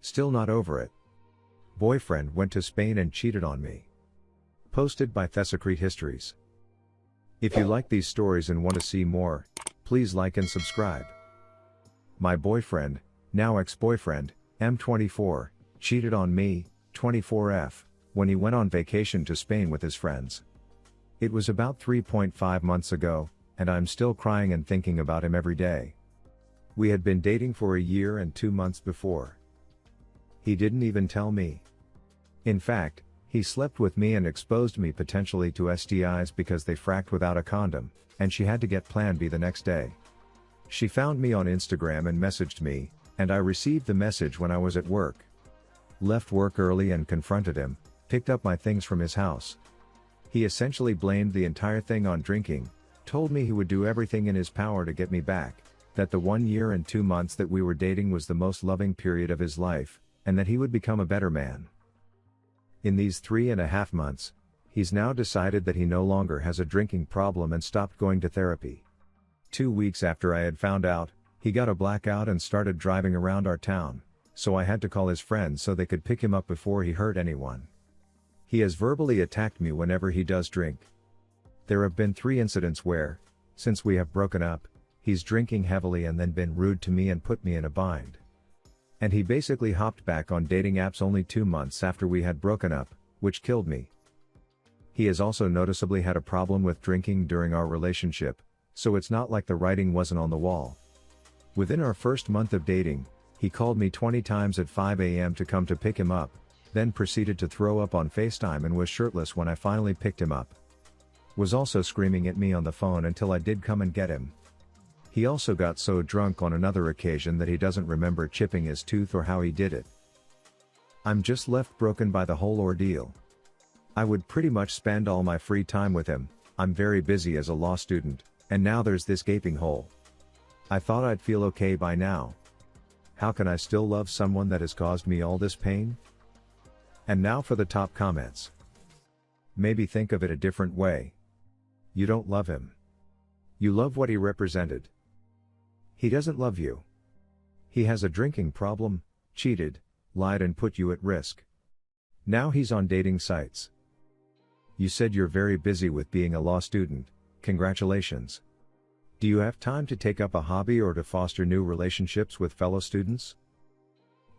Still not over it. Boyfriend went to Spain and cheated on me. Posted by Thesocrete Histories. If you like these stories and want to see more, please like and subscribe. My boyfriend, now ex-boyfriend, M24, cheated on me, 24F, when he went on vacation to Spain with his friends. It was about 3.5 months ago, and I'm still crying and thinking about him every day. We had been dating for a year and 2 months before. He didn't even tell me. In fact, he slept with me and exposed me potentially to STIs because they fracked without a condom, and she had to get Plan B the next day. She found me on Instagram and messaged me, and I received the message when I was at work. Left work early and confronted him, picked up my things from his house. He essentially blamed the entire thing on drinking, told me he would do everything in his power to get me back, that the 1 year and 2 months that we were dating was the most loving period of his life, and that he would become a better man. In these 3.5 months, he's now decided that he no longer has a drinking problem and stopped going to therapy. 2 weeks after I had found out, he got a blackout and started driving around our town, so I had to call his friends so they could pick him up before he hurt anyone. He has verbally attacked me whenever he does drink. There have been 3 incidents where, since we have broken up, he's drinking heavily and then been rude to me and put me in a bind. And he basically hopped back on dating apps only 2 months after we had broken up, which killed me. He has also noticeably had a problem with drinking during our relationship, so it's not like the writing wasn't on the wall. Within our first month of dating, he called me 20 times at 5 a.m. to come to pick him up, then proceeded to throw up on FaceTime and was shirtless when I finally picked him up. Was also screaming at me on the phone until I did come and get him. He also got so drunk on another occasion that he doesn't remember chipping his tooth or how he did it. I'm just left broken by the whole ordeal. I would pretty much spend all my free time with him. I'm very busy as a law student, and now there's this gaping hole. I thought I'd feel okay by now. How can I still love someone that has caused me all this pain? And now for the top comments. Maybe think of it a different way. You don't love him. You love what he represented. He doesn't love you. He has a drinking problem, cheated, lied and put you at risk. Now he's on dating sites. You said you're very busy with being a law student. Congratulations. Do you have time to take up a hobby or to foster new relationships with fellow students?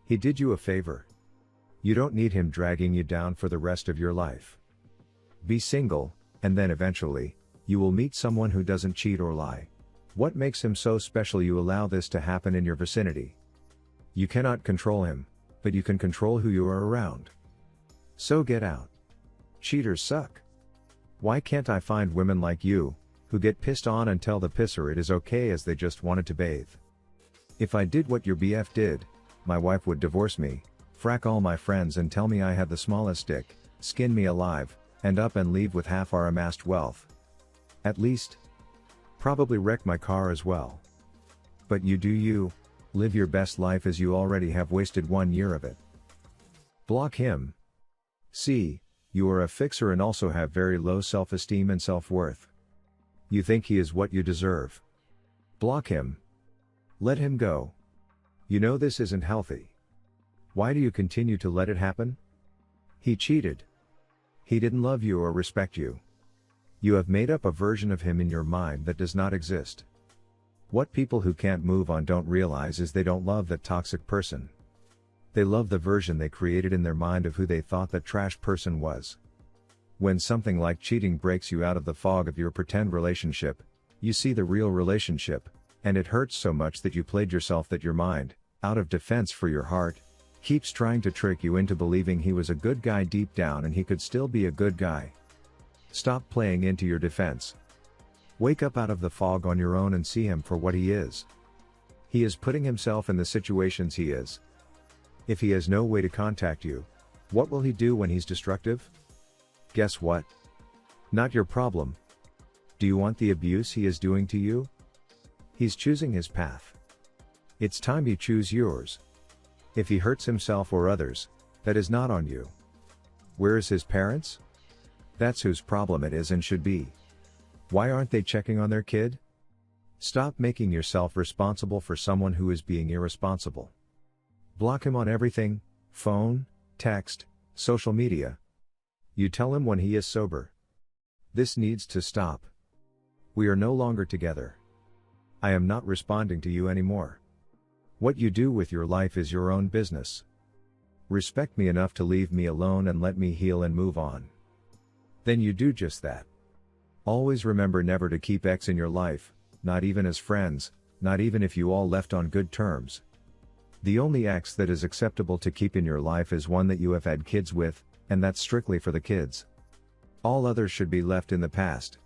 He did you a favor. You don't need him dragging you down for the rest of your life. Be single, and then eventually, you will meet someone who doesn't cheat or lie. What makes him so special you allow this to happen in your vicinity? You cannot control him, but you can control who you are around. So get out. Cheaters suck. Why can't I find women like you, who get pissed on and tell the pisser it is okay as they just wanted to bathe? If I did what your BF did, my wife would divorce me, frack all my friends and tell me I had the smallest dick, skin me alive, and up and leave with half our amassed wealth. At least. Probably wreck my car as well. But you do you, live your best life as you already have wasted 1 year of it. Block him. See, you are a fixer and also have very low self-esteem and self-worth. You think he is what you deserve. Block him. Let him go. You know this isn't healthy. Why do you continue to let it happen? He cheated. He didn't love you or respect you. You have made up a version of him in your mind that does not exist. What people who can't move on don't realize is they don't love that toxic person. They love the version they created in their mind of who they thought that trash person was. When something like cheating breaks you out of the fog of your pretend relationship, you see the real relationship, and it hurts so much that you played yourself that your mind, out of defense for your heart, keeps trying to trick you into believing he was a good guy deep down and he could still be a good guy. Stop playing into your defense. Wake up out of the fog on your own and see him for what he is. He is putting himself in the situations he is. If he has no way to contact you, what will he do when he's destructive? Guess what? Not your problem. Do you want the abuse he is doing to you? He's choosing his path. It's time you choose yours. If he hurts himself or others, that is not on you. Where is his parents? That's whose problem it is and should be. Why aren't they checking on their kid? Stop making yourself responsible for someone who is being irresponsible. Block him on everything: phone, text, social media. You tell him when he is sober. This needs to stop. We are no longer together. I am not responding to you anymore. What you do with your life is your own business. Respect me enough to leave me alone and let me heal and move on. Then you do just that. Always remember never to keep X in your life, not even as friends, not even if you all left on good terms. The only X that is acceptable to keep in your life is one that you have had kids with, and that's strictly for the kids. All others should be left in the past.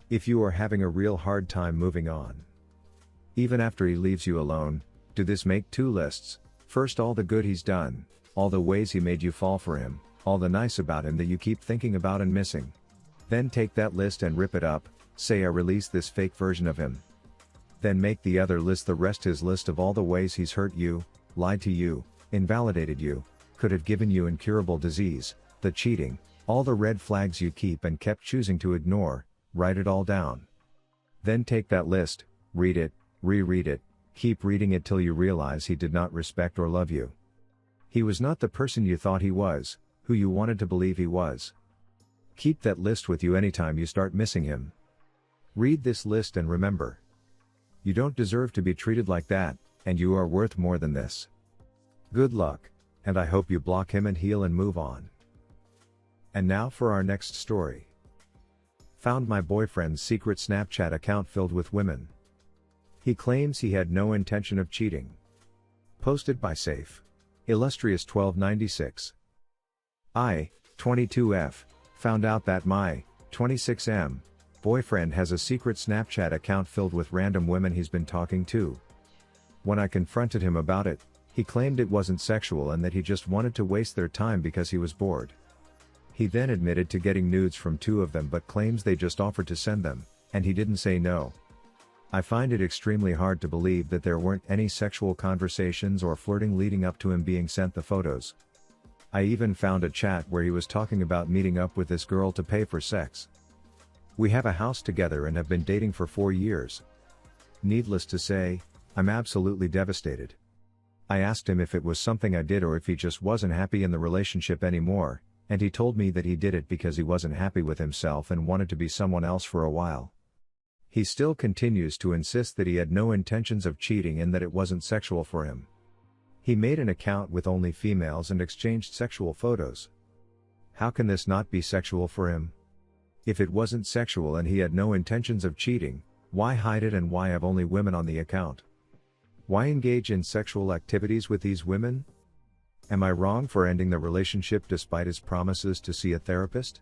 If you are having a real hard time moving on, even after he leaves you alone, do this: make 2 lists. First, all the good he's done, all the ways he made you fall for him, all the nice about him that you keep thinking about and missing. Then take that list and rip it up, say I release this fake version of him. Then make the other list the rest, his list of all the ways he's hurt you, lied to you, invalidated you, could have given you incurable disease, the cheating, all the red flags you keep and kept choosing to ignore. Write it all down. Then take that list, read it, reread it, keep reading it till you realize he did not respect or love you. He was not the person you thought he was, who you wanted to believe he was. Keep that list with you anytime you start missing him. Read this list and remember: you don't deserve to be treated like that, and you are worth more than this. Good luck, and I hope you block him and heal and move on. And now for our next story. Found my boyfriend's secret Snapchat account filled with women. He claims he had no intention of cheating. Posted by Safe. Illustrious 1296. I, 22F, found out that my, 26M, boyfriend has a secret Snapchat account filled with random women he's been talking to. When I confronted him about it, he claimed it wasn't sexual and that he just wanted to waste their time because he was bored. He then admitted to getting nudes from 2 of them but claims they just offered to send them, and he didn't say no. I find it extremely hard to believe that there weren't any sexual conversations or flirting leading up to him being sent the photos. I even found a chat where he was talking about meeting up with this girl to pay for sex. We have a house together and have been dating for 4 years. Needless to say, I'm absolutely devastated. I asked him if it was something I did or if he just wasn't happy in the relationship anymore, and he told me that he did it because he wasn't happy with himself and wanted to be someone else for a while. He still continues to insist that he had no intentions of cheating and that it wasn't sexual for him. He made an account with only females and exchanged sexual photos. How can this not be sexual for him? If it wasn't sexual and he had no intentions of cheating, why hide it and why have only women on the account? Why engage in sexual activities with these women? Am I wrong for ending the relationship despite his promises to see a therapist?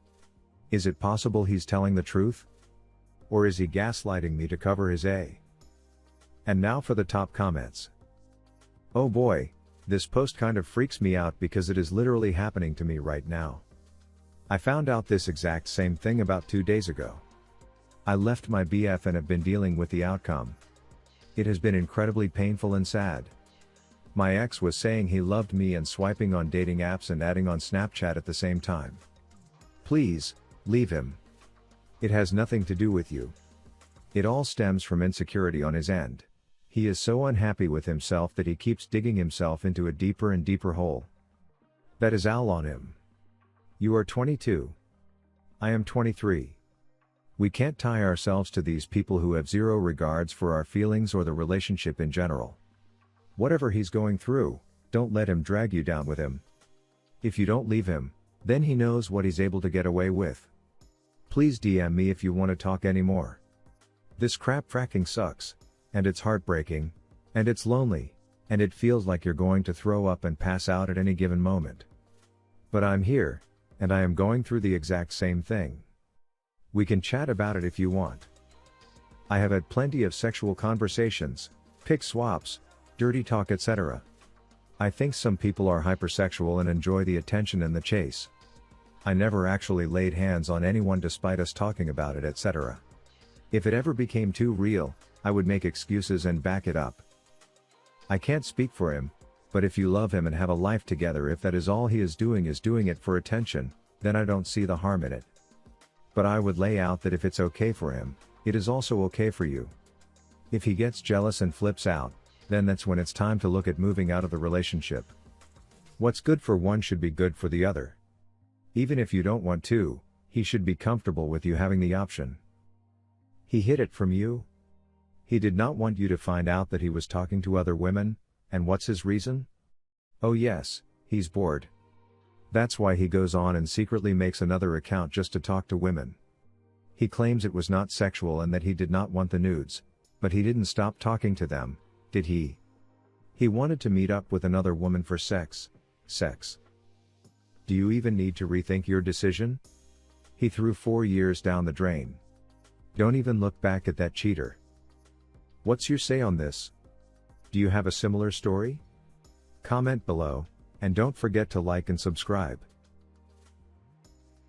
Is it possible he's telling the truth? Or is he gaslighting me to cover his A? And now for the top comments. Oh boy, this post kind of freaks me out because it is literally happening to me right now. I found out this exact same thing about 2 days ago. I left my BF and have been dealing with the outcome. It has been incredibly painful and sad. My ex was saying he loved me and swiping on dating apps and adding on Snapchat at the same time. Please, leave him. It has nothing to do with you. It all stems from insecurity on his end. He is so unhappy with himself that he keeps digging himself into a deeper and deeper hole. That is all on him. You are 22. I am 23. We can't tie ourselves to these people who have zero regards for our feelings or the relationship in general. Whatever he's going through, don't let him drag you down with him. If you don't leave him, then he knows what he's able to get away with. Please DM me if you want to talk anymore. This crap fracking sucks, and it's heartbreaking, and it's lonely, and it feels like you're going to throw up and pass out at any given moment. But I'm here, and I am going through the exact same thing. We can chat about it if you want. I have had plenty of sexual conversations, pic swaps, dirty talk, etc. I think some people are hypersexual and enjoy the attention and the chase. I never actually laid hands on anyone despite us talking about it, etc. If it ever became too real, I would make excuses and back it up. I can't speak for him, but if you love him and have a life together, if that is all he is doing it for attention, then I don't see the harm in it. But I would lay out that if it's okay for him, it is also okay for you. If he gets jealous and flips out, then that's when it's time to look at moving out of the relationship. What's good for one should be good for the other. Even if you don't want to, he should be comfortable with you having the option. He hid it from you? He did not want you to find out that he was talking to other women, and what's his reason? Oh yes, he's bored. That's why he goes on and secretly makes another account just to talk to women. He claims it was not sexual and that he did not want the nudes, but he didn't stop talking to them, did he? He wanted to meet up with another woman for sex. Do you even need to rethink your decision? He threw 4 years down the drain. Don't even look back at that cheater. What's your say on this? Do you have a similar story? Comment below, and don't forget to like and subscribe.